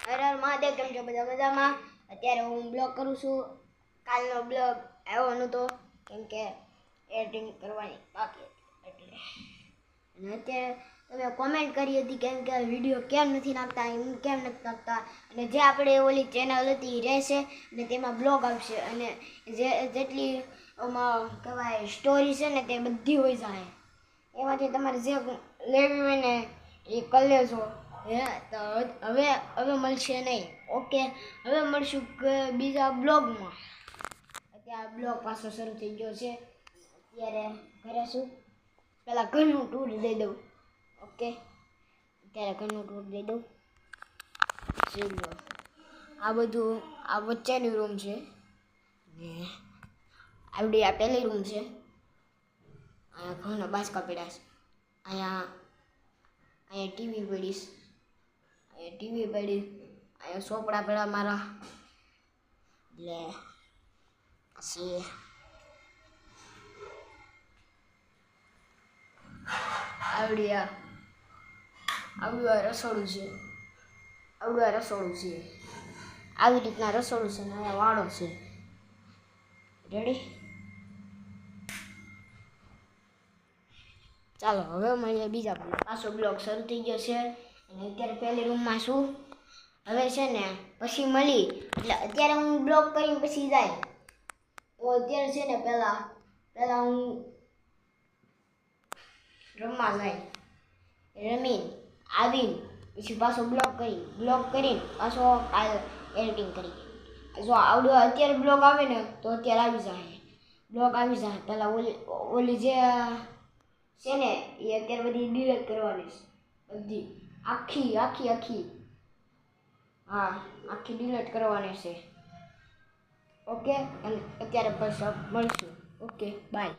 હર હર મહાદેવ, કેમ છો બધા મજામાં? અત્યારે હું બ્લોગ કરું છું. કાલનો બ્લોગ આવ્યો નહોતો કેમ કે એડિટિંગ કરવાની બાકી હતી એટલે. અને અત્યારે તમે કોમેન્ટ કરી હતી કેમ કે વિડીયો કેમ નથી નાખતા, એમ કેમ નથી નાખતા. અને જે આપણે ઓલી ચેનલ હતી એ રહેશે અને તેમાં બ્લોગ આવશે અને જેટલી કહેવાય સ્ટોરી છે ને તે બધી હોઈ જાય. એમાંથી તમારે જે લેવી હોય ને એ કરી લેજો. તો હવે મળશે નહીં. ઓકે, હવે મળશું બીજા બ્લોગમાં. અત્યારે બ્લોગ પાછો શરૂ થઈ ગયો છે. અત્યારે ઘરે છું, પહેલાં ઘરનું ટૂર દઈ દઉં. ઓકે, અત્યારે ઘરનું ટૂર દઈ દઉં. ચલો, આ બધું આ વચ્ચેની રૂમ છે ને આવડી આ પહેલી રૂમ છે. અહીંયા ઘણા બાસકા પડ્યા છે. અહીંયા ટીવી પડીશ, અહીંયા ટીવી પડી, અહીંયા સોપડા પડ્યા મારા. એટલે પછી આવડું આ રસોડું છે. આવી રીતના રસોડું છે ને અહીંયા વાળો છે. રેડી? ચાલો હવે મળીએ બીજા બ્લોગ. પાછો બ્લોગ શરૂ થઈ ગયો છે અને અત્યારે પહેલી રૂમમાં છું. હવે છે ને પછી મળી એટલે અત્યારે હું બ્લોગ કરીને પછી જાય. તો અત્યારે છે ને પહેલાં હું રમવા જાય, રમીને આવીને પછી પાછો બ્લોગ કરીને પાછો કાલ એડિટિંગ કરી. જો આવડો અત્યારે બ્લોગ આવે ને તો અત્યારે આવી જાય. પહેલાં ઓલી જે છે ને એ અત્યારે બધી ડિલીટ કરવાની છે. બધી આખી ડિલીટ કરવાની છે. ઓકે, અને અત્યારે બસ મળશું. Okay, by.